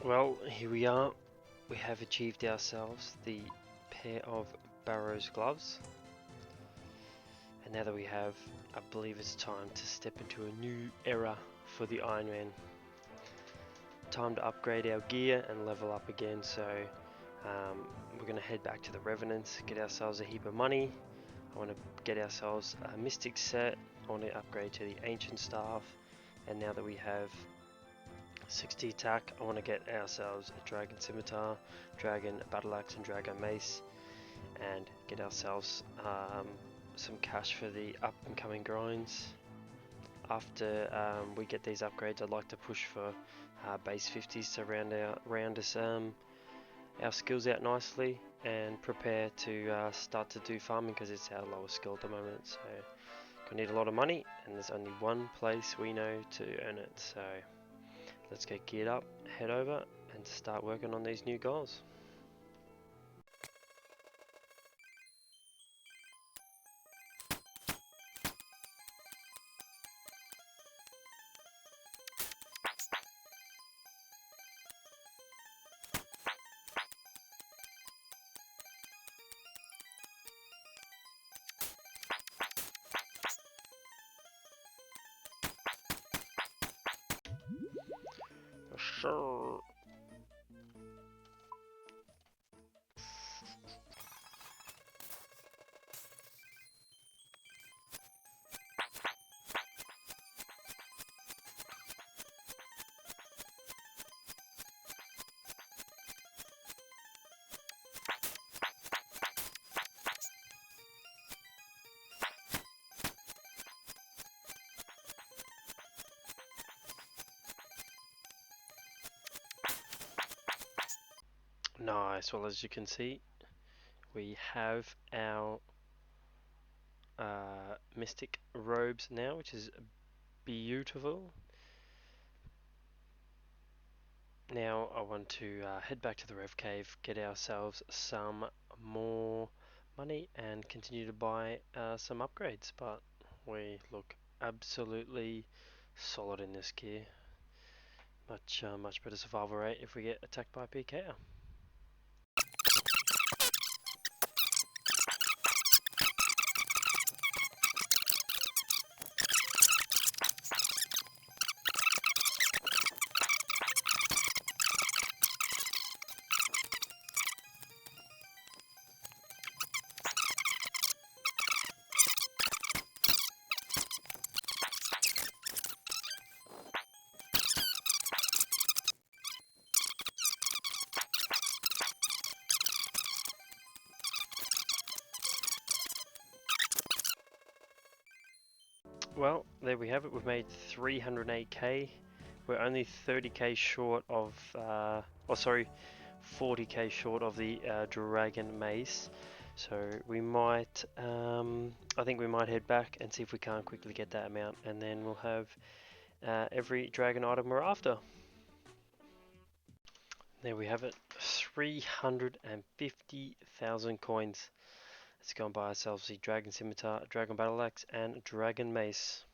Well, here we are. We have achieved ourselves the pair of Barrow's gloves. And now that we have, I believe it's time to step into a new era for the Iron Man. Time to upgrade our gear and level up again, so we're going to head back to the Revenants, get ourselves a heap of money. I want to get ourselves a Mystic set. I want to upgrade to the Ancient Staff, and now that we have 60 attack, I want to get ourselves a Dragon Scimitar, Dragon Battle Axe and Dragon Mace, and get ourselves some cash for the up and coming grinds. After we get these upgrades, I'd like to push for base 50s to round us our skills out nicely and prepare to start to do farming, because it's our lowest skill at the moment. So we need a lot of money, and there's only one place we know to earn it. So let's get geared up, head over, and start working on these new goals. Sure. Nice. Well, as you can see, we have our mystic robes now, which is beautiful. Now I want to head back to the Rev Cave, get ourselves some more money and continue to buy some upgrades, but we look absolutely solid in this gear. Much better survival rate if we get attacked by a PKer. Well, there we have it. We've made 308k. We're only 30k short of, 40k short of the Dragon Mace. So we might, I think we might head back and see if we can't quickly get that amount, and then we'll have every dragon item we're after. There we have it, 350,000 coins. Let's go and buy ourselves the Dragon Scimitar, Dragon Battle Axe, and Dragon Mace.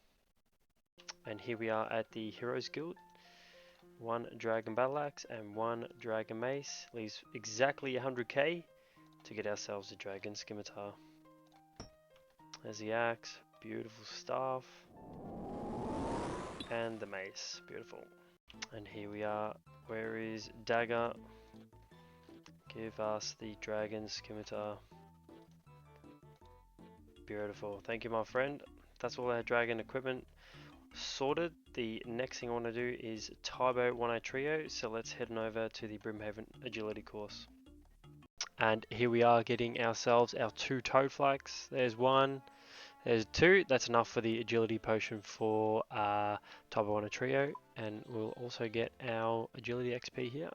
And here we are at the Heroes Guild. 1 Dragon Battle Axe and 1 Dragon Mace. Leaves exactly 100k to get ourselves the Dragon Scimitar. There's the axe, beautiful staff, and the mace, beautiful. And here we are. Where is Dagger? Give us the Dragon Scimitar. Beautiful. Thank you, my friend. That's all our dragon equipment sorted. The next thing I want to do is Tybo 1A Trio, so let's head on over to the Brimhaven Agility course. And here we are getting ourselves our 2 Toad Flags. There's 1, there's 2. That's enough for the Agility Potion for Tybo 1A Trio, and we'll also get our Agility XP here.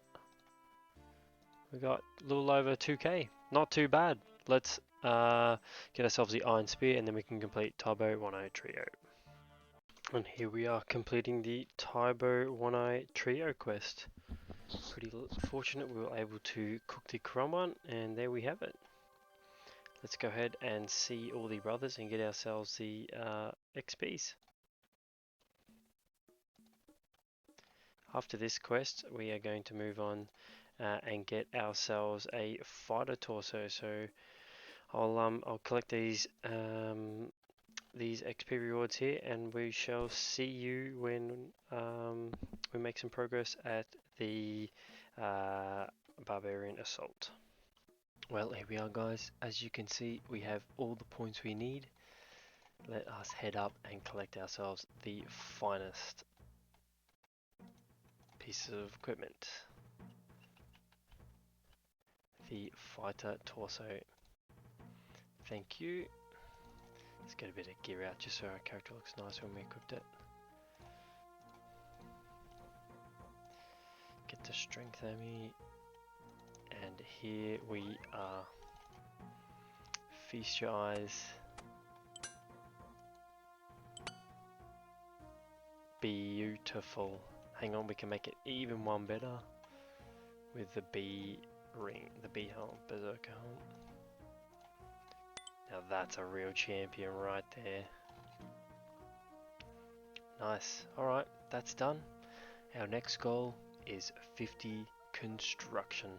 We got a little over 2k. Not too bad. Let's get ourselves the Iron Spear, and then we can complete Tybo 1A Trio. And here we are completing the Tybo 1A Trio quest. Pretty fortunate we were able to cook the Chrome one, and there we have it. Let's go ahead and see all the brothers and get ourselves the XPs. After this quest, we are going to move on and get ourselves a fighter torso. So I'll collect these XP rewards here, and we shall see you when we make some progress at the Barbarian Assault. Well, here we are, guys. As you can see, we have all the points we need. Let us head up and collect ourselves the finest pieces of equipment. The fighter torso. Thank you. Let's get a bit of gear out just so our character looks nice when we equipped it. Get the strength Emmy. And here we are. Feast your eyes. Beautiful. Hang on, we can make it even one better with the B ring, the B helm, berserker helm. Now that's a real champion right there. Nice. Alright, that's done. Our next goal is 50 construction.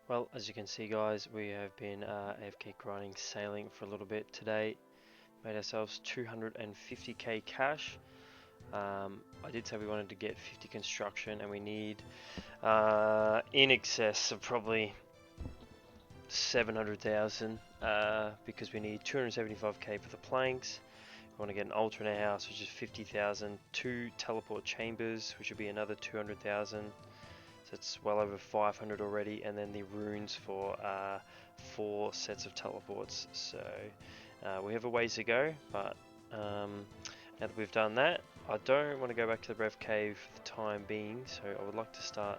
Well, as you can see, guys, we have been AFK grinding, sailing for a little bit today. Made ourselves 250k cash. I did say we wanted to get 50 construction, and we need in excess of probably 700,000 because we need 275k for the planks. We want to get an altar in our house, which is 50,000. 2 teleport chambers, which would be another 200,000. So it's well over 500 already, and then the runes for 4 sets of teleports. So we have a ways to go, but now that we've done that, I don't want to go back to the Rev Cave for the time being, so I would like to start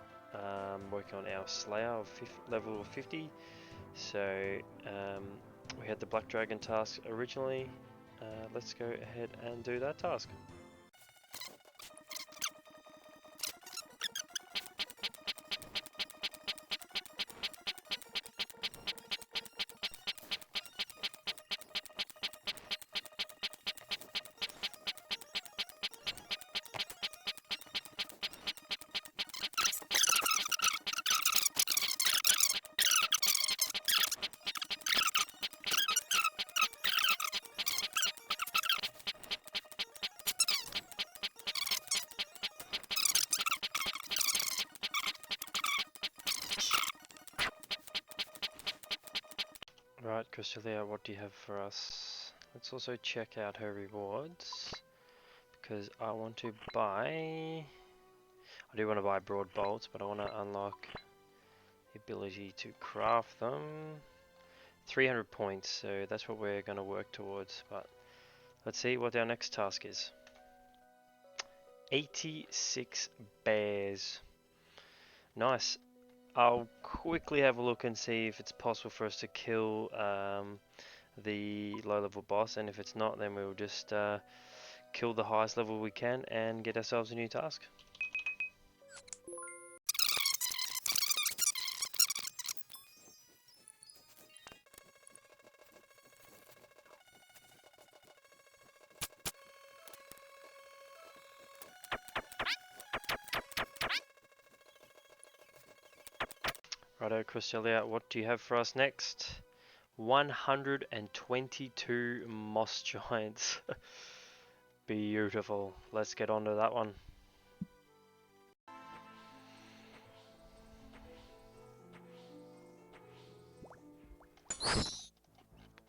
working on our Slayer of level 50. So we had the Black Dragon task originally. Let's go ahead and do that task. Right, Crystalia, what do you have for us? Let's also check out her rewards, because I want to buy... I do want to buy broad bolts, but I want to unlock the ability to craft them. 300 points, so that's what we're going to work towards, but let's see what our next task is. 86 bears. Nice. I'll quickly have a look and see if it's possible for us to kill the low level boss, and if it's not, then we'll just kill the highest level we can and get ourselves a new task. Righto, Crystalia, what do you have for us next? 122 moss giants. Beautiful. Let's get on to that one.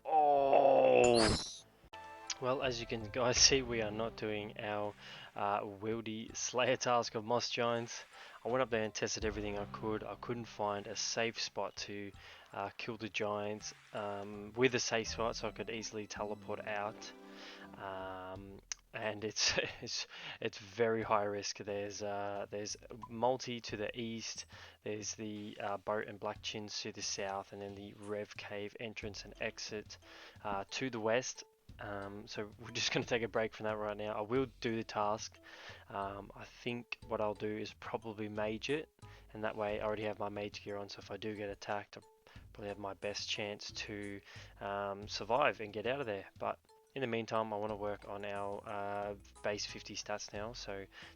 Oh! Well, as you can guys see, we are not doing our wieldy slayer task of moss giants. I went up there and tested everything I could. I couldn't find a safe spot to kill the giants with a safe spot so I could easily teleport out. and it's very high risk. There's Multi to the east, there's the Boat and Black Chins to the south, and then the Rev Cave entrance and exit to the west. So we're just going to take a break from that right now. I will do the task. I think what I'll do is probably mage it, and that way I already have my mage gear on, so if I do get attacked, I'll probably have my best chance to survive and get out of there. But in the meantime, I want to work on our base 50 stats now. So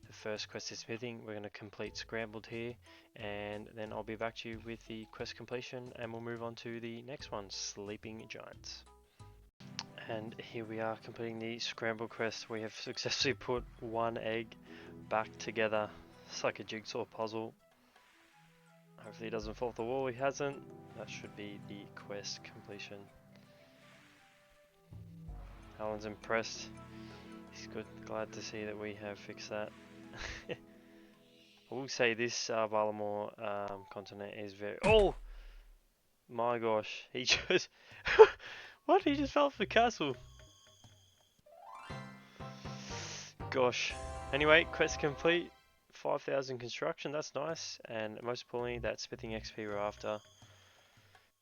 the first quest is smithing. We're going to complete scrambled here, and then I'll be back to you with the quest completion, and we'll move on to the next one, sleeping giants. And here we are completing the scramble quest. We have successfully put one egg back together. It's like a jigsaw puzzle. Hopefully he doesn't fall off the wall. He hasn't. That should be the quest completion. Alan's impressed. He's good. Glad to see that we have fixed that. I will say this Valamore continent is very... Oh! My gosh. He just... What? He just fell off the castle. Gosh. Anyway, quest complete. 5,000 construction, that's nice. And most importantly, that smithing XP we're after.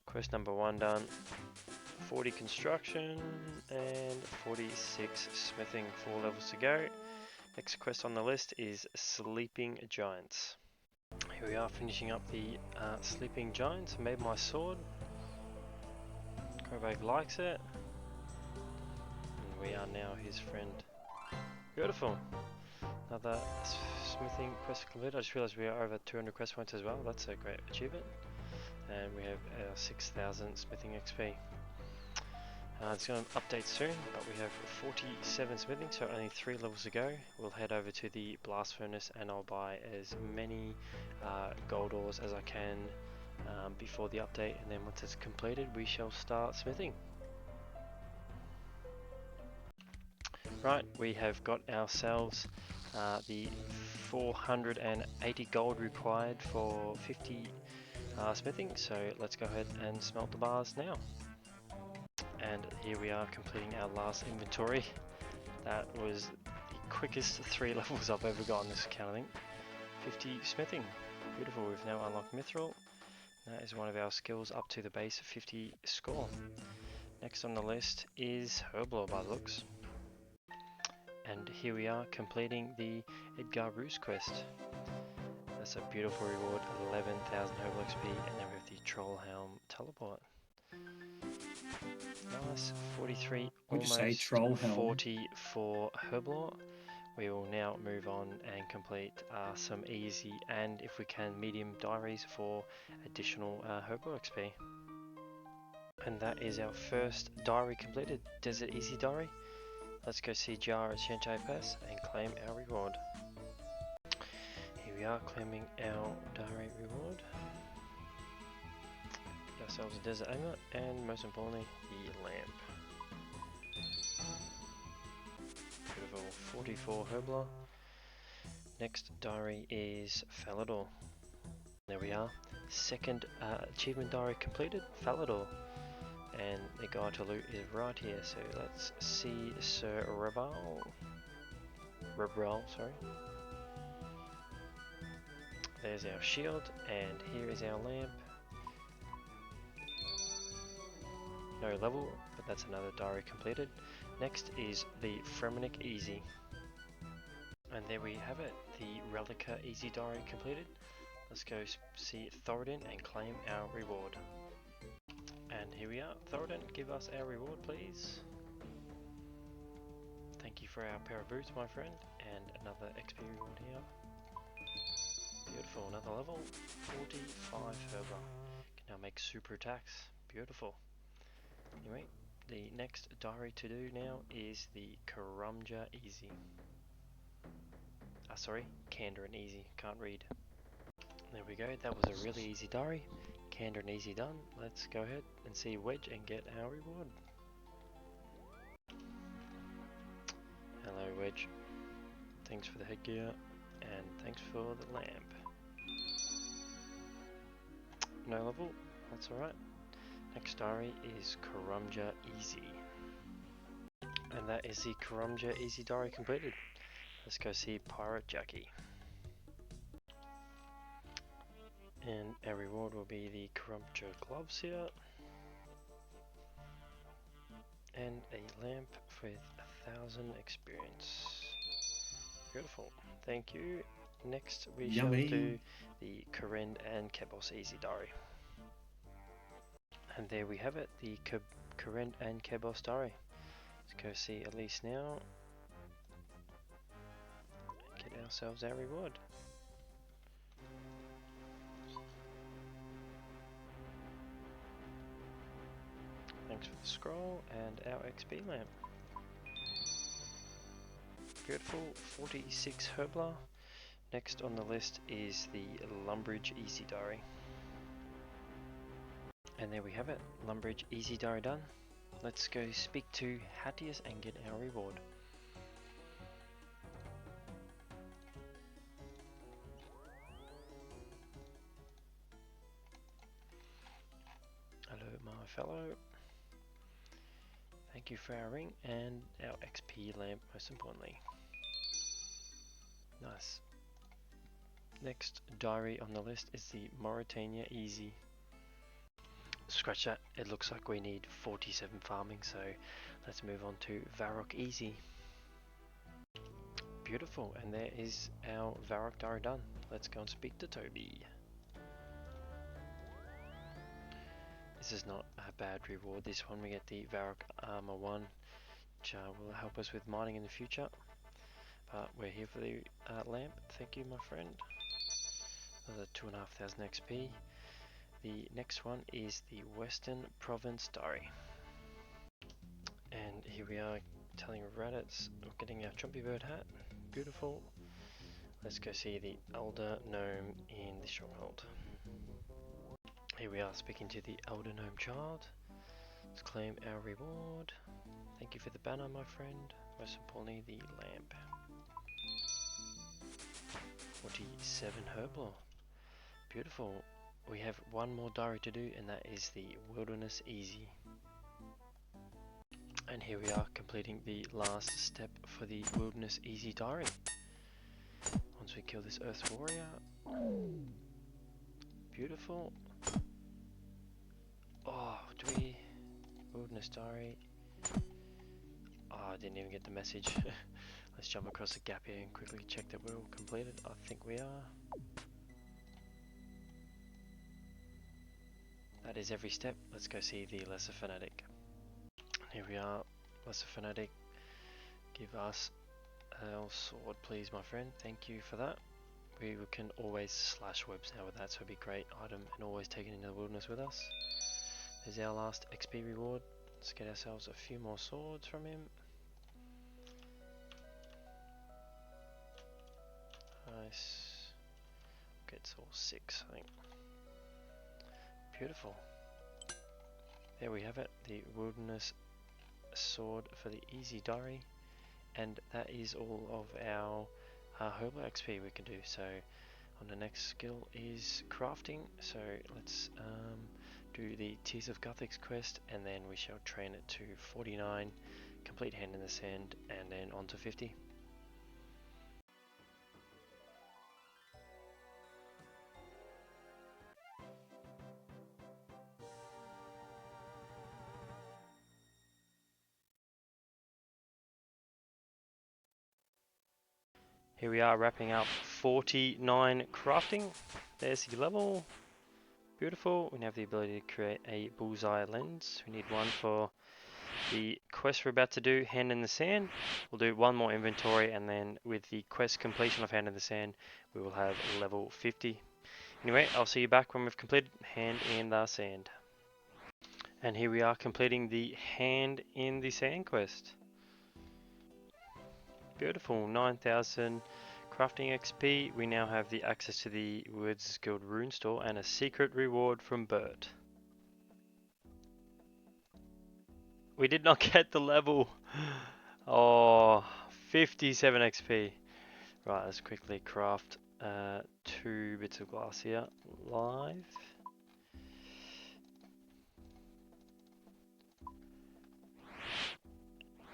Quest number 1 done. 40 construction and 46 smithing, 4 levels to go. Next quest on the list is sleeping giants. Here we are finishing up the sleeping giants. Made my sword. Krobag likes it. And we are now his friend. Beautiful. Another smithing quest completed. I just realised we are over 200 quest points as well. That's a great achievement. And we have our 6,000 smithing XP. It's going to update soon, but we have 47 smithing, so only 3 levels to go. We'll head over to the blast furnace and I'll buy as many gold ores as I can before the update, and then once it's completed we shall start smithing. Right, we have got ourselves the 480 gold required for 50 smithing, so let's go ahead and smelt the bars now. And here we are completing our last inventory. That was the quickest 3 levels I've ever got on this account, I think. 50 smithing. Beautiful, we've now unlocked Mithril. That is one of our skills up to the base of 50 score. Next on the list is Herblore by the looks. And here we are completing the Edgar Roos quest. That's a beautiful reward, 11,000 Herbal XP, and then we have the Troll Helm teleport. Nice, 43, almost 40 for Herblore. We will now move on and complete some easy and, if we can, medium diaries for additional Herblore XP. And that is our first diary completed, Desert Easy Diary. Let's go see Jar at Shanchai Pass and claim our reward. Here we are claiming our diary reward. Get ourselves a desert aimer and, most importantly, the lamp. Beautiful, 44 Herbler. Next diary is Falador. There we are. Second achievement diary completed, Falador. And the guide to loot is right here, so let's see Sir Rebral, sorry. There's our shield, and here is our lamp. No level, but that's another diary completed. Next is the Fremenic Easy. And there we have it, the Relica Easy diary completed. Let's go see Thoradin and claim our reward. And here we are. Thoradin, give us our reward, please. Thank you for our pair of boots, my friend. And another XP reward here. Beautiful, another level. 45 Herber. Can now make super attacks. Beautiful. Anyway, the next diary to do now is the Karumja Easy. Sorry, Kandarin Easy. Can't read. There we go. That was a really easy diary. Kandarin Easy done. Let's go ahead and see Wedge and get our reward. Hello Wedge. Thanks for the headgear and thanks for the lamp. No level, that's alright. Next diary is Karumja Easy. And that is the Karumja Easy Diary completed. Let's go see Pirate Jackie. And our reward will be the Karumja gloves here. And a lamp with 1,000 experience. Beautiful. Thank you. Next we shall do the Karen and Kebos Easy Diary. And there we have it, the Karen and Kebos Diary. Let's go see Elise now. Get ourselves our reward. Thanks for the scroll and our XP lamp. Beautiful, 46 Herbler. Next on the list is the Lumbridge Easy Diary. And there we have it, Lumbridge Easy Diary done. Let's go speak to Hattius and get our reward. Hello my fellow. Thank you for our ring and our XP lamp most importantly. Nice. Next diary on the list is the Mauritania Easy. Scratch that, it looks like we need 47 farming, so let's move on to Varrock Easy. Beautiful, and there is our Varrock diary done. Let's go and speak to Toby. This is not a bad reward, this one we get the Varrock Armor 1, which will help us with mining in the future. But we're here for the lamp, thank you my friend. Another 2,500 XP. The next one is the Western Province Diary. And here we are telling Raditz we're getting our Trumpy Bird hat. Beautiful. Let's go see the Elder Gnome in the stronghold. Here we are speaking to the Elder Gnome child. Let's claim our reward. Thank you for the banner my friend. Most importantly the lamp. 47 Herblore. Beautiful. We have one more diary to do and that is the Wilderness Easy. And here we are completing the last step for the Wilderness Easy diary. Once we kill this Earth Warrior. Beautiful. Oh, do we... Wilderness diary. Oh, I didn't even get the message. Let's jump across the gap here and quickly check that we're all completed. I think we are. That is every step. Let's go see the Lesser Fanatic. Here we are, Lesser Fanatic. Give us our sword please my friend. Thank you for that. We can always slash webs now with that, so it'd be a great item and always take it into the wilderness with us. There's our last XP reward. Let's get ourselves a few more swords from him. Nice. Gets all 6 I think. Beautiful. There we have it, the Wilderness Sword for the Easy Diary. And that is all of our Herbal XP we can do. So on the next skill is crafting. So let's do the Tears of Guthix quest and then we shall train it to 49, complete Hand in the Sand and then on to 50. Here we are wrapping up 49 crafting. There's the level. Beautiful. We now have the ability to create a bullseye lens. We need one for the quest we're about to do, Hand in the Sand. We'll do one more inventory and then with the quest completion of Hand in the Sand, we will have level 50. Anyway, I'll see you back when we've completed Hand in the Sand. And here we are completing the Hand in the Sand quest. Beautiful, 9,000 crafting XP. We now have the access to the Woods Guild rune store and a secret reward from Bert. We did not get the level. Oh, 57 XP. Right, let's quickly craft 2 bits of glass here live.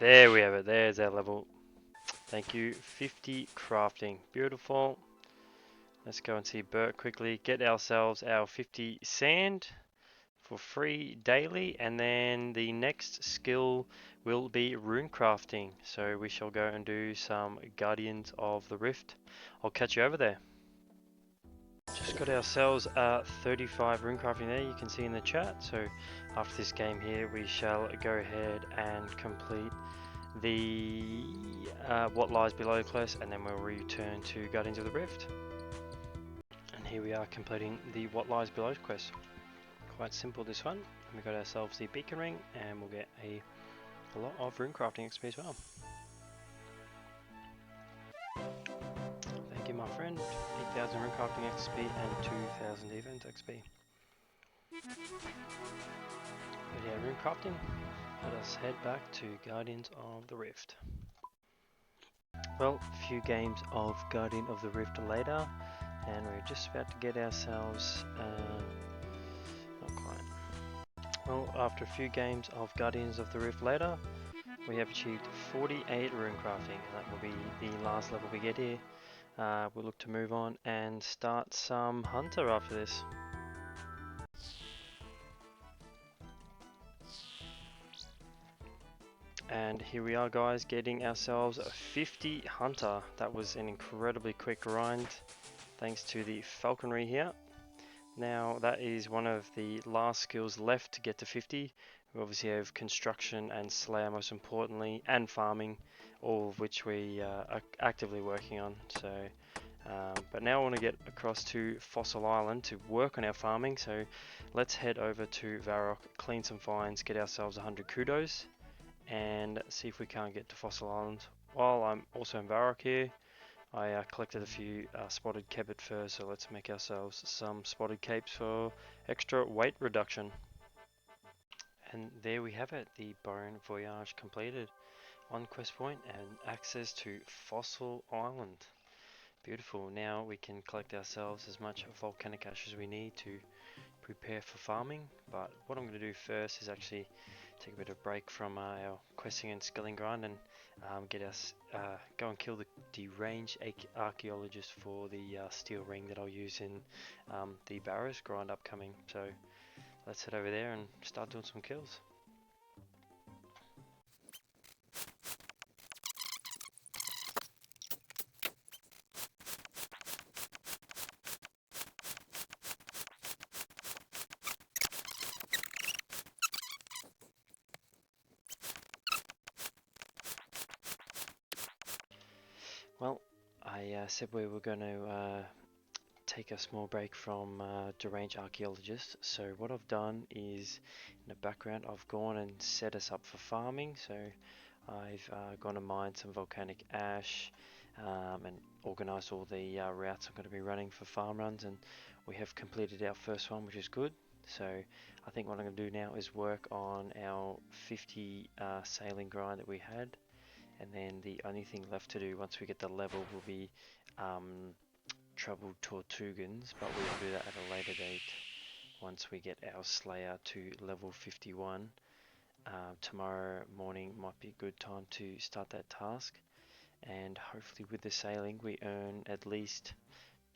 There we have it. There's our level. Thank you. 50 crafting. Beautiful. Let's go and see Bert quickly. Get ourselves our 50 sand for free daily, and then the next skill will be rune crafting. So we shall go and do some Guardians of the Rift. I'll catch you over there. Just got ourselves 35 rune crafting there, you can see in the chat. So after this game here, we shall go ahead and complete the what lies below quest, and then we'll return to Guardians of the Rift. And here we are completing the what lies below quest. Quite simple this one. We got ourselves the beacon ring, and we'll get a lot of rune crafting XP as well. Thank you, my friend. 8,000 rune crafting XP and 2,000 defense XP. But yeah, rune crafting. Let us head back to Guardians of the Rift. Well, a few games of Guardian of the Rift later, and we're just about to get ourselves. Not quite. Well, after a few games of Guardians of the Rift later, we have achieved 48 rune crafting, and that will be the last level we get here. We'll look to move on and start some Hunter after this. And here we are, guys, getting ourselves a 50 Hunter. That was an incredibly quick grind thanks to the falconry here. Now that is one of the last skills left to get to 50. We obviously have construction and slayer most importantly, and farming, all of which we are actively working on. So, but now I want to get across to Fossil Island to work on our farming. So let's head over to Varrock, clean some finds, get ourselves 100 kudos, and see if we can't get to Fossil Island. While I'm also in Varrock here, I collected a few spotted kebbit furs, so let's make ourselves some spotted capes for extra weight reduction. And there we have it, the Bone Voyage completed. One quest point and access to Fossil Island. Beautiful. Now we can collect ourselves as much volcanic ash as we need to prepare for farming, but what I'm going to do first is actually take a bit of break from our questing and skilling grind and get us go and kill the deranged archaeologist for the steel ring that I'll use in the Barrows grind upcoming. So let's head over there and start doing some kills. Well, I said we were going to take a small break from deranged archaeologists. So what I've done is, in the background, I've gone and set us up for farming. So I've gone to mine some volcanic ash and organised all the routes I'm going to be running for farm runs, and we have completed our first one, which is good. So I think what I'm going to do now is work on our 50 sailing grind that we had. And then the only thing left to do once we get the level will be troubled Tortugans, but we'll do that at a later date once we get our Slayer to level 51. Tomorrow morning might be a good time to start that task, and hopefully with the sailing we earn at least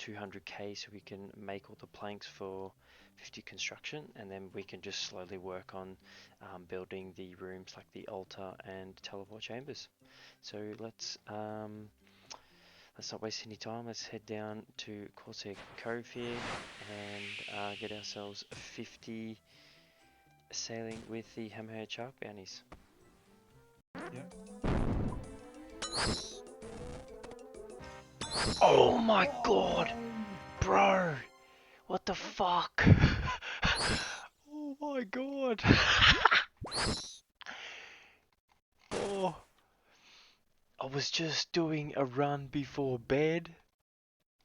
200k so we can make all the planks for 50 construction, and then we can just slowly work on building the rooms like the altar and teleport chambers. So let's not waste any time. Let's head down to Corsair Cove here and get ourselves 50 sailing with the Hammerhead Shark bounties. Yeah. Oh my god! Bro! What the fuck? Oh my god! Oh. I was just doing a run before bed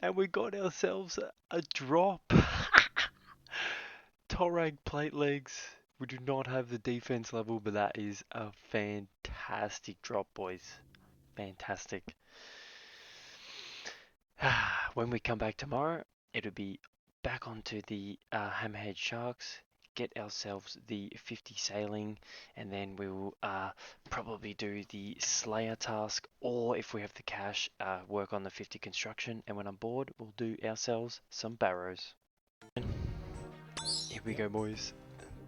and we got ourselves a drop. Torag plate legs. We do not have the defense level, but that is a fantastic drop, boys. Fantastic. When we come back tomorrow, it'll be back onto the Hammerhead Sharks, get ourselves the 50 sailing, and then we will probably do the Slayer task, or if we have the cash, work on the 50 construction, and when I'm bored, we'll do ourselves some barrows. Here we go, boys.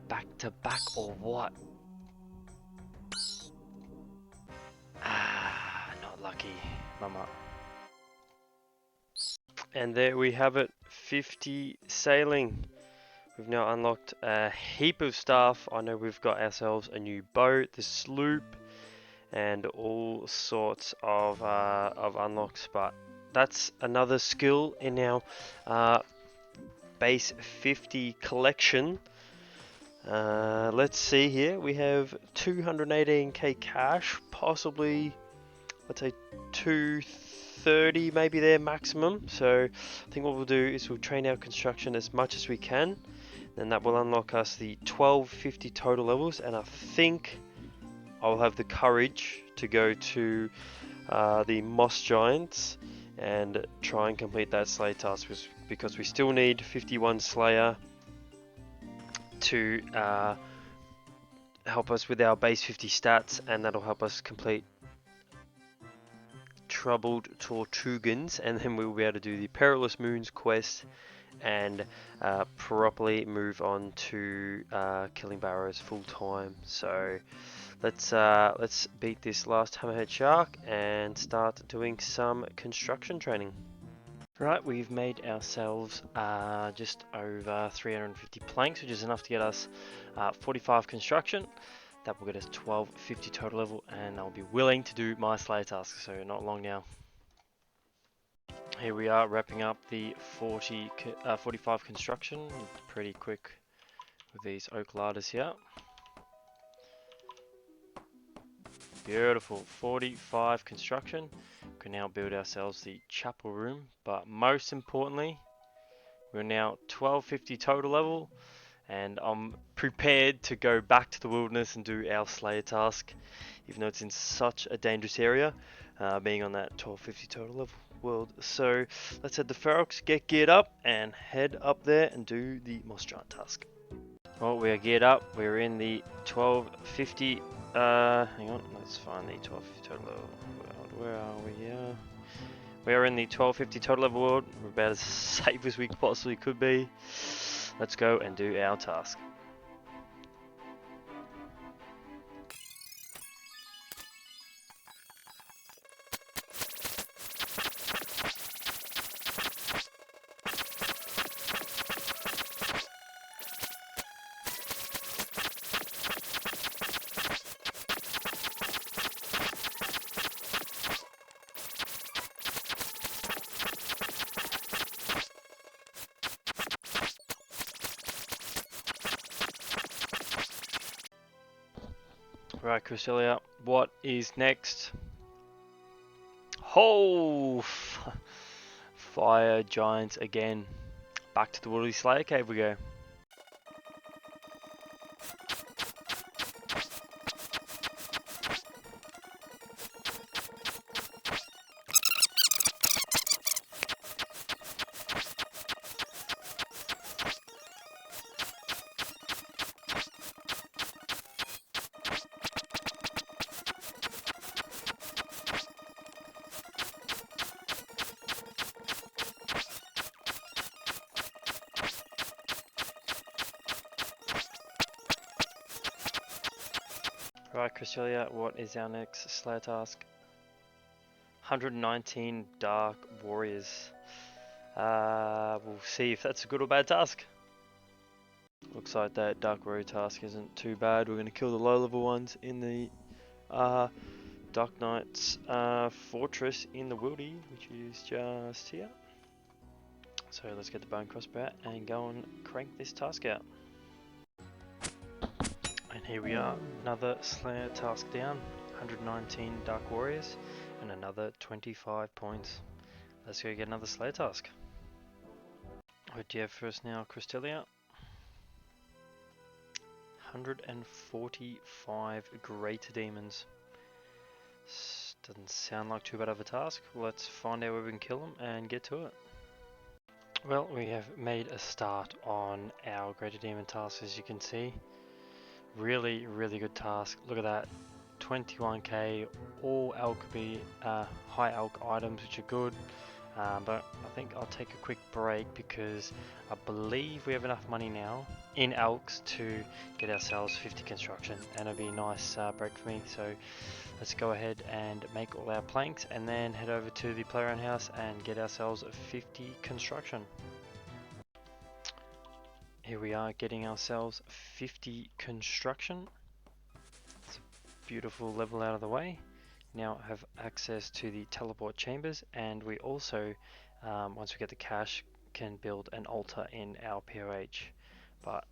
Back to back or what? Not lucky, mama. And there we have it, 50 sailing. We've now unlocked a heap of stuff. I know we've got ourselves a new boat, the sloop, and all sorts of unlocks. But that's another skill in our base 50 collection. Let's see here. We have 218k cash, possibly, let's say 230 maybe there maximum. So I think what we'll do is we'll train our construction as much as we can. Then that will unlock us the 1250 total levels, and I think I'll have the courage to go to the Moss Giants and try and complete that Slayer task, because we still need 51 Slayer to help us with our base 50 stats, and that'll help us complete Troubled Tortugans, and then we'll be able to do the Perilous Moons quest and properly move on to killing barrows full time. So let's beat this last hammerhead shark and start doing some construction training. Right, we've made ourselves just over 350 planks, which is enough to get us 45 construction. That will get us 1250 total level, and I'll be willing to do my Slayer task, so not long now. Here we are wrapping up the 45 construction. Pretty quick with these oak ladders here. Beautiful, 45 construction. We can now build ourselves the chapel room, but most importantly, we're now 1250 total level, and I'm prepared to go back to the wilderness and do our Slayer task, even though it's in such a dangerous area, being on that 1250 total level world. So let's head to Ferox, get geared up, and head up there and do the Moss Giant task. Well, we are geared up. We're in the 1250. Hang on, let's find the 1250 total level world. Where are we here? We are in the 1250 total level world. We're about as safe as we possibly could be. Let's go and do our task. Right, Crucelia, what is next? Oh, fire giants again. Back to the Woolly Slayer Cave we go. Right, Crucelia, what is our next Slayer task? 119 Dark Warriors. We'll see if that's a good or bad task. Looks like that Dark Warrior task isn't too bad. We're going to kill the low level ones in the Dark Knight's fortress in the Wildy, which is just here. So let's get the bone crossbow out and go and crank this task out. And here we are, another Slayer task down, 119 Dark Warriors, and another 25 points. Let's go get another Slayer task. What do you have for us now, Crustelia? 145 Great Demons. Doesn't sound like too bad of a task. Let's find out where we can kill them and get to it. Well, we have made a start on our Greater Demon task, as you can see. Really, really good task. Look at that. 21k, all alchemy, high alch items, which are good. But I think I'll take a quick break because I believe we have enough money now in alchs to get ourselves 50 construction, and it'll be a nice break for me. So let's go ahead and make all our planks and then head over to the playground house and get ourselves 50 construction. Here we are getting ourselves 50 construction. It's a beautiful level out of the way. Now have access to the teleport chambers, and we also, once we get the cash, can build an altar in our POH. But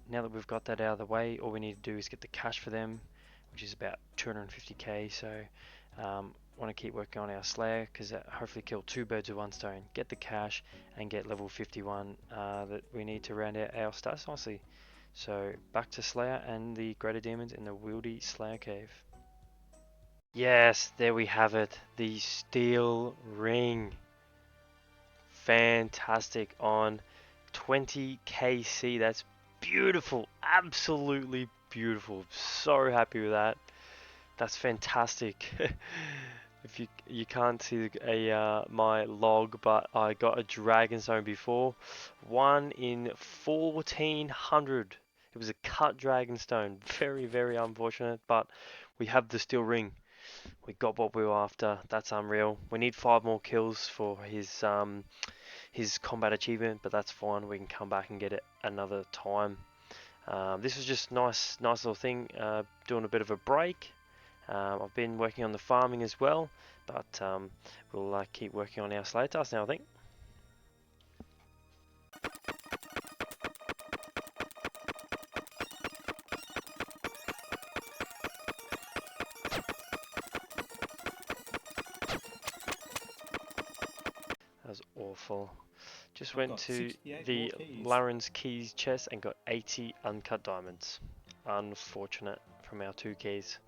now that we've got that out of the way, all we need to do is get the cash for them, which is about 250k. So want to keep working on our Slayer, because that hopefully kill two birds with one stone. Get the cash and get level 51 that we need to round out our stats nicely. So back to Slayer and the Greater Demons in the Wieldy Slayer Cave. Yes, there we have it. The steel ring. Fantastic on 20 KC. That's beautiful. Absolutely beautiful. So happy with that. That's fantastic. If you can't see my log, but I got a Dragonstone before. 1 in 1400. It was a cut Dragonstone. Very, very unfortunate, but we have the steel ring. We got what we were after. That's unreal. We need 5 more kills for his combat achievement, but that's fine. We can come back and get it another time. This was just nice little thing. Doing a bit of a break. I've been working on the farming as well, but we'll keep working on our Slayer task now, I think. That was awful. Just went to the Laren's Keys chest and got 80 uncut diamonds. Unfortunate from our 2 keys.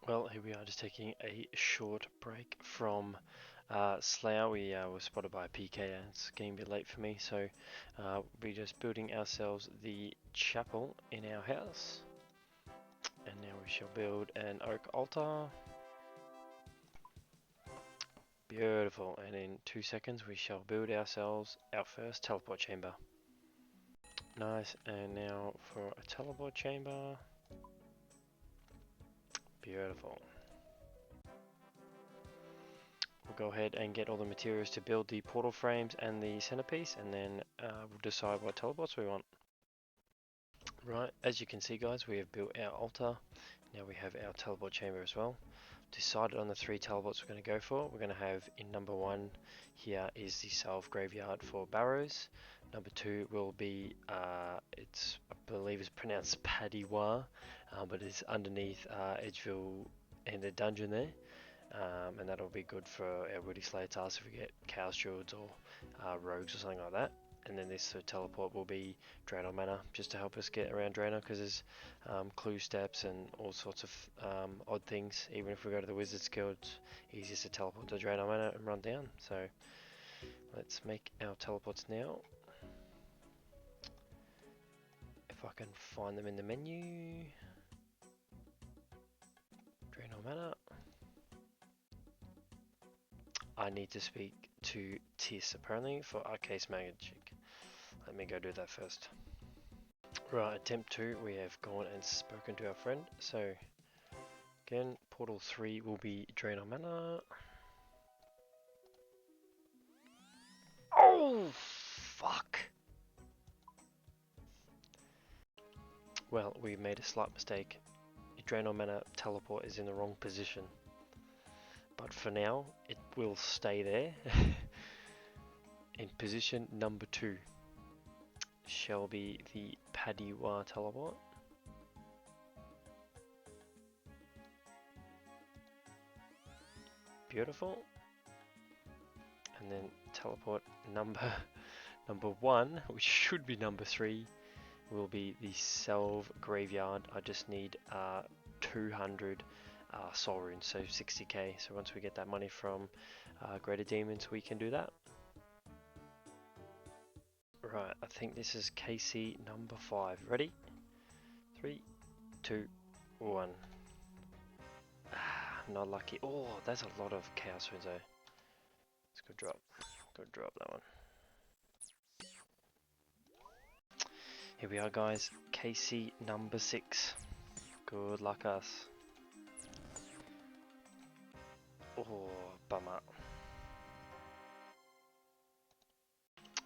Well, here we are just taking a short break from Slayer. We were spotted by a PK and it's getting a bit late for me, so we're just building ourselves the chapel in our house. And now we shall build an oak altar. Beautiful, and in 2 seconds we shall build ourselves our first teleport chamber. Nice, and now for a teleport chamber. Beautiful. We'll go ahead and get all the materials to build the portal frames and the centerpiece, and then we'll decide what teleports we want. Right, as you can see guys, we have built our altar. Now we have our teleport chamber as well. Decided on the 3 teleports we're going to go for. We're going to have in number 1 here is the Salve Graveyard for Barrows. Number 2 will be, I believe it's pronounced Padiwa, but it's underneath Edgeville in the dungeon there. And that'll be good for our Woody Slayer task if we get Cow Stewards or Rogues or something like that. And then this teleport will be Draenor Manor, just to help us get around Draenor, because there's clue steps and all sorts of odd things. Even if we go to the Wizard's Guild, it's easiest to teleport to Draenor Manor and run down. So let's make our teleports now. If I can find them in the menu. Draenor Manor. I need to speak to Tis apparently for Arcane Magic. Let me go do that first. Right, attempt 2, we have gone and spoken to our friend. So again, portal 3 will be Draenor Manor. Oh fuck! Well, we made a slight mistake. Draenor Manor teleport is in the wrong position. But for now, it will stay there. In position number 2 shall be the Padiwa teleport. Beautiful. And then teleport number 1, which should be number 3, will be the Salve Graveyard. I just need 200 soul runes, so 60k. So once we get that money from Greater Demons, we can do that. Right, I think this is KC number 5. Ready? 3, 2, 1. Not lucky. Oh, that's a lot of chaos runes though. Let's go drop. Go drop that one. Here we are, guys. KC number 6. Good luck, us. Oh, bummer.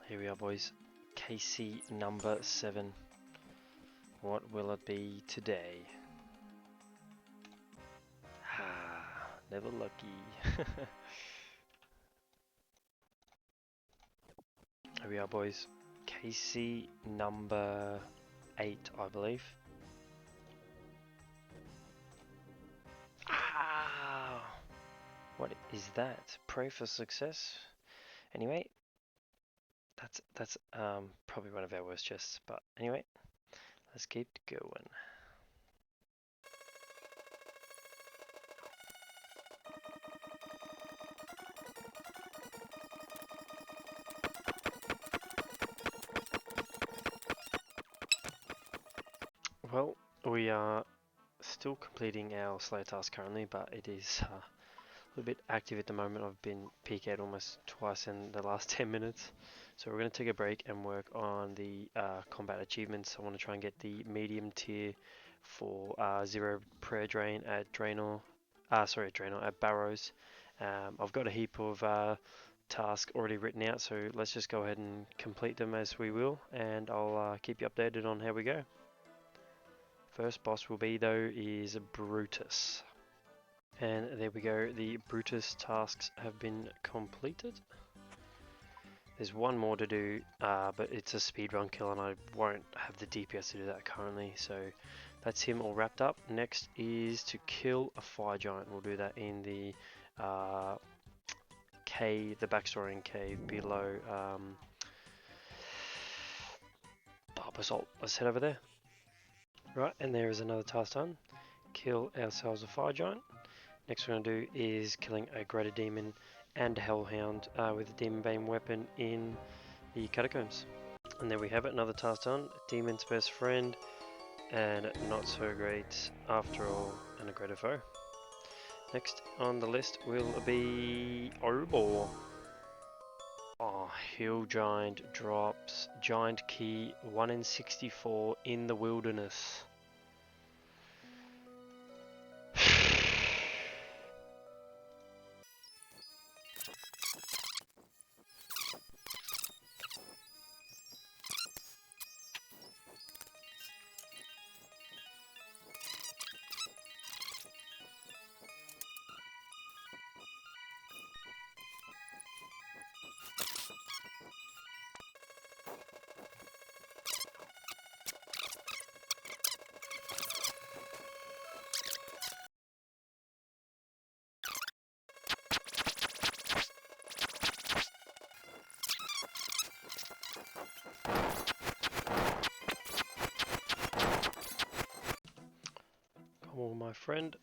Here we are, boys. KC number 7. What will it be today? Never lucky. Here we are, boys. KC number 8, I believe. What is that? Pray for success. Anyway, that's probably one of our worst chests. But anyway, let's keep going. Well, we are still completing our Slayer task currently, but it is a little bit active at the moment. I've been PK'd almost twice in the last 10 minutes. So we're going to take a break and work on the combat achievements. I want to try and get the medium tier for 0 prayer drain at at Barrows. I've got a heap of tasks already written out, so let's just go ahead and complete them as we will, and I'll keep you updated on how we go. First boss will be though is Brutus. And there we go, the Brutus tasks have been completed. There's one more to do, but it's a speedrun kill and I won't have the DPS to do that currently, so that's him all wrapped up. Next is to kill a fire giant. We'll do that in the cave, the backstory cave below Basalt. Let's head over there. Right, and there is another task done. Kill ourselves a fire giant. Next we're going to do is killing a greater demon and a hellhound with a demon bane weapon in the catacombs. And there we have it, another task done. Demon's best friend, and not so great after all, and a greater foe. Next on the list will be Obor. Oh, Hill Giant drops Giant Key 1 in 64 in the wilderness. Oh, my friend.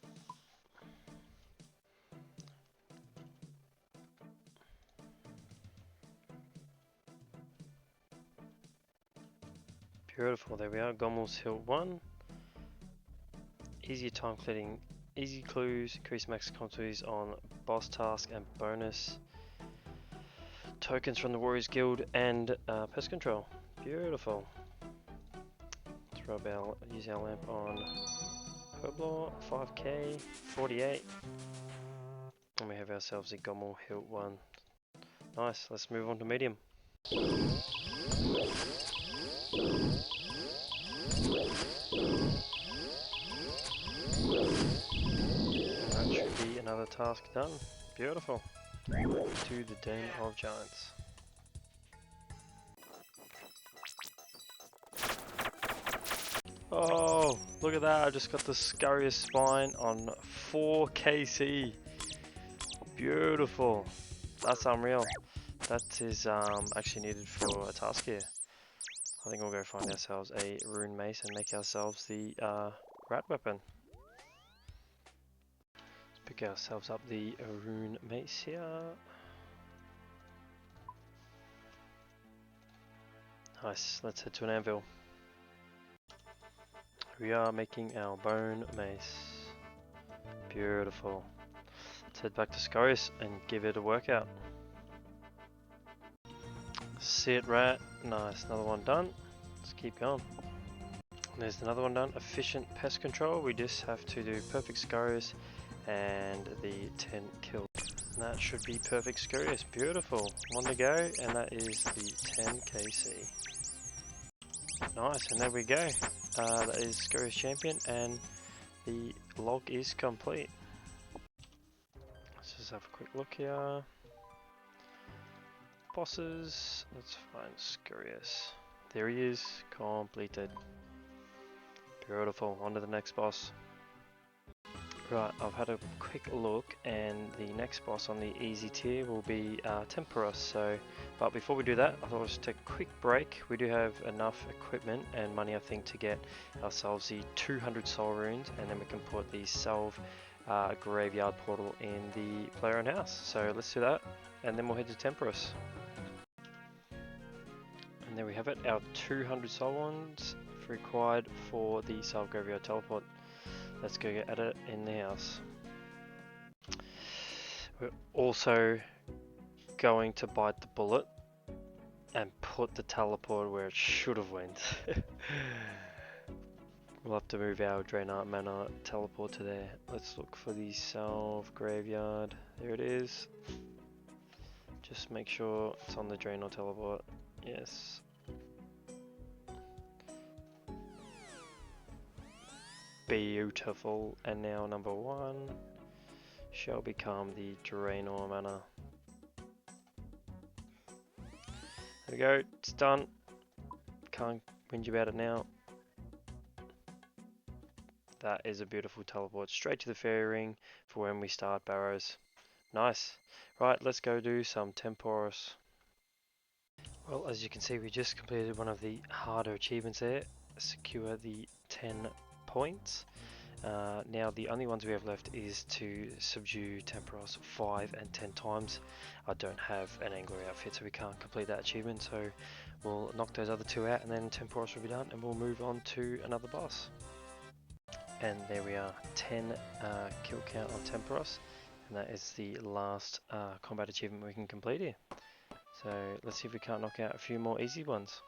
Beautiful, there we are, Gommel's Hill 1. Easier time clearing, easy clues, increase max contours on boss task and bonus. Tokens from the Warriors Guild and pest control. Beautiful. Let's use our lamp on Herblore, 5k, 48. And we have ourselves a Gommel Hilt 1. Nice, let's move on to medium. That should be another task done. Beautiful. To the Den of Giants. Oh, look at that, I just got the scurriest spine on 4 KC. Beautiful. That's unreal. That is actually needed for a task here. I think we'll go find ourselves a rune mace and make ourselves the rat weapon. Let's pick ourselves up the rune mace here. Nice, let's head to an anvil. We are making our bone mace. Beautiful. Let's head back to Scorius and give it a workout. Sit rat. Nice, another one done. Let's keep going. There's another one done. Efficient pest control. We just have to do perfect Scorius and the 10 kills. And that should be perfect Scorius. Beautiful. One to go, and that is the 10 KC. Nice, and there we go. That is Scorius champion, and the log is complete. Let's just have a quick look here. Bosses. Let's find Scorius. There he is. Completed. Beautiful. On to the next boss. Right, I've had a quick look, and the next boss on the easy tier will be Temporos. So, but before we do that, I thought I'd just take a quick break. We do have enough equipment and money, I think, to get ourselves the 200 soul runes, and then we can put the Salve graveyard portal in the player owned house. So let's do that, and then we'll head to Temporos. And there we have it, our 200 soul ones required for the Salve graveyard teleport. Let's go get at it in the house. We're also going to bite the bullet and put the teleport where it should have went. We'll have to move our Draenei Manor teleport to there. Let's look for the Salve graveyard. There it is. Just make sure it's on the Draenei teleport. Yes. Beautiful, and now number 1 shall become the Draenei Manor. There we go, it's done. Can't whinge about it now. That is a beautiful teleport straight to the fairy ring for when we start Barrows. Nice. Right, let's go do some Temporos. Well, as you can see, we just completed one of the harder achievements there. Secure the 10 points. Now the only ones we have left is to subdue Temporos 5 and 10 times. I don't have an angler outfit, so we can't complete that achievement, so we'll knock those other 2 out and then Temporos will be done, and we'll move on to another boss. And there we are, 10 kill count on Temporos, and that is the last combat achievement we can complete here. So let's see if we can't knock out a few more easy ones.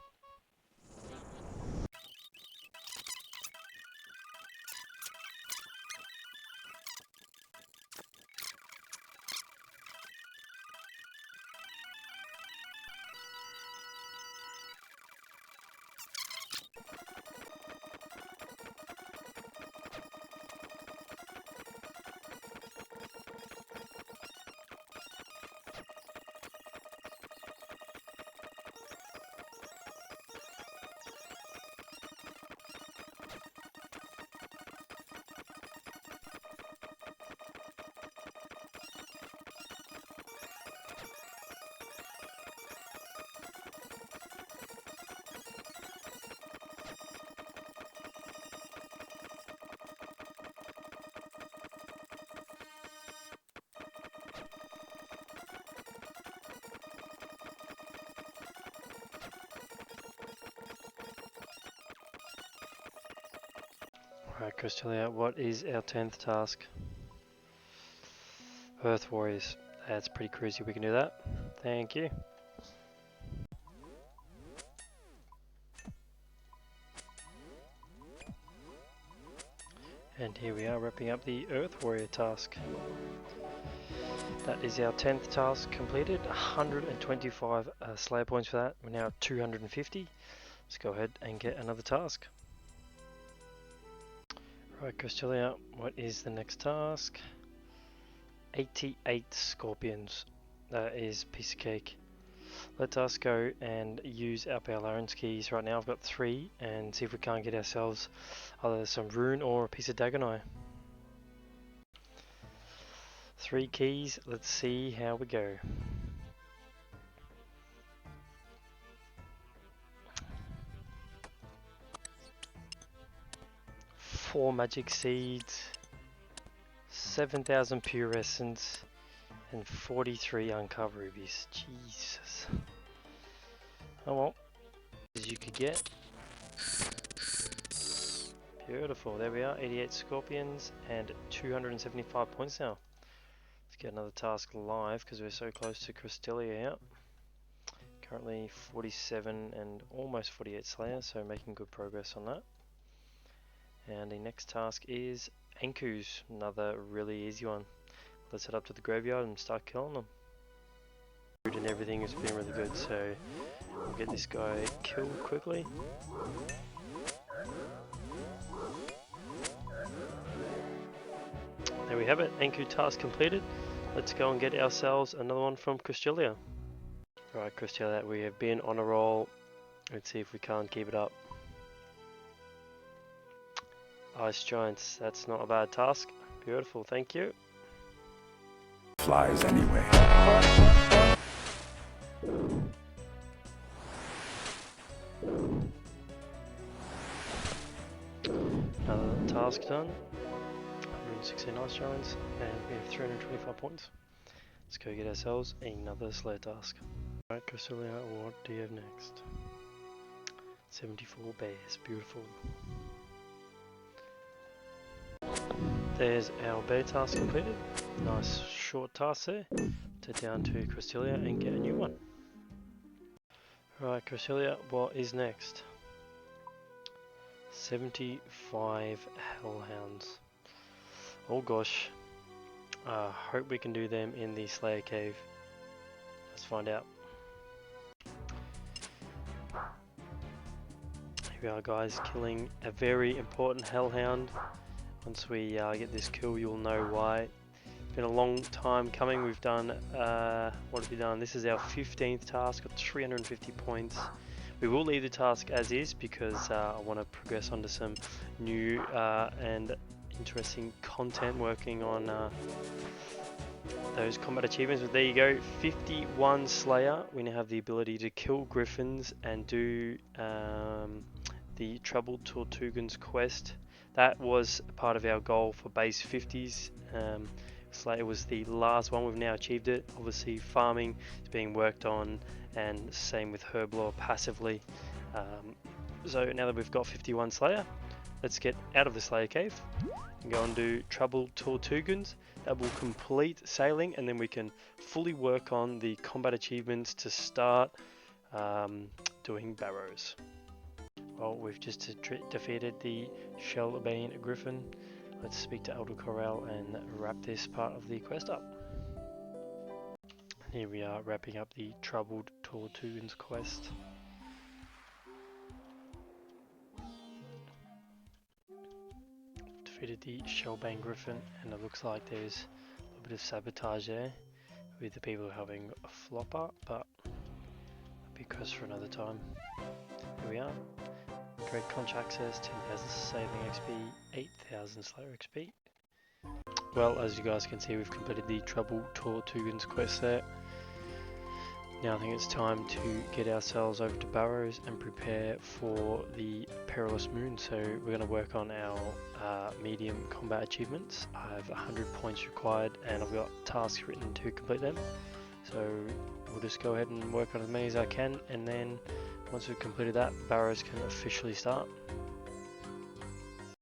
Alright, Crystalia, what is our 10th task? Earth Warriors. That's pretty cruisy, we can do that. Thank you. And here we are wrapping up the Earth Warrior task. That is our 10th task completed. 125 Slayer points for that. We're now at 250. Let's go ahead and get another task. Right, Crystalia, what is the next task? 88 scorpions. That is a piece of cake. Let us go and use our Ballarans keys right now. I've got 3, and see if we can't get ourselves either some rune or a piece of Dagonai. 3 keys, let's see how we go. Four magic seeds, 7,000 pure essence, and 43 uncover rubies. Jesus. Oh well, as you could get. Beautiful, there we are, 88 scorpions and 275 points now. Let's get another task live because we're so close to Cristelia here. Currently 47 and almost 48 Slayer, so making good progress on that. And the next task is Ankus, another really easy one. Let's head up to the graveyard and start killing them. Food and everything has been really good, so we'll get this guy killed quickly. There we have it, Anku task completed. Let's go and get ourselves another one from Cristelia. Right, Cristelia, we have been on a roll. Let's see if we can't keep it up. Ice Giants, that's not a bad task. Beautiful, thank you. Flies anyway. Another task done. 116 Ice Giants, and we have 325 points. Let's go get ourselves another Slayer task. Alright, Cristelia, what do you have next? 74 bears, beautiful. There's our bear task completed. Nice short task there. To down to Cristelia and get a new one. Right, Cristelia, what is next? 75 hellhounds. Oh gosh. Hope we can do them in the Slayer cave. Let's find out. Here we are, guys, killing a very important hellhound. Once we get this kill, you'll know why. Been a long time coming. We've done, what have we done? This is our 15th task, got 350 points. We will leave the task as is because I want to progress onto some new and interesting content, working on those combat achievements. But there you go, 51 Slayer. We now have the ability to kill griffins and do the Troubled Tortugans quest. That was part of our goal for base 50s. Slayer was the last one. We've now achieved it. Obviously farming is being worked on, and same with Herblore passively. So now that we've got 51 Slayer, let's get out of the Slayer cave and go and do Troubled Tortugans. That will complete sailing, and then we can fully work on the combat achievements to start doing barrows. Well, we've just defeated the Shellbane Griffin. Let's speak to Elder Corral and wrap this part of the quest up. Here we are, wrapping up the Troubled Tortugans quest. Defeated the Shellbane Griffin, and it looks like there's a little bit of sabotage there with the people having a flopper, but that'll be a quest for another time. Here we are. Great Conch Access, 10,000 Sailing XP, 8,000 Slayer XP. Well, as you guys can see, we've completed the Troubled Tortugans quest there. Now I think it's time to get ourselves over to Barrows and prepare for the Perilous Moon. So we're going to work on our medium combat achievements. I have 100 points required, and I've got tasks written to complete them. So we'll just go ahead and work on as many as I can, and then once we've completed that, Barrows can officially start.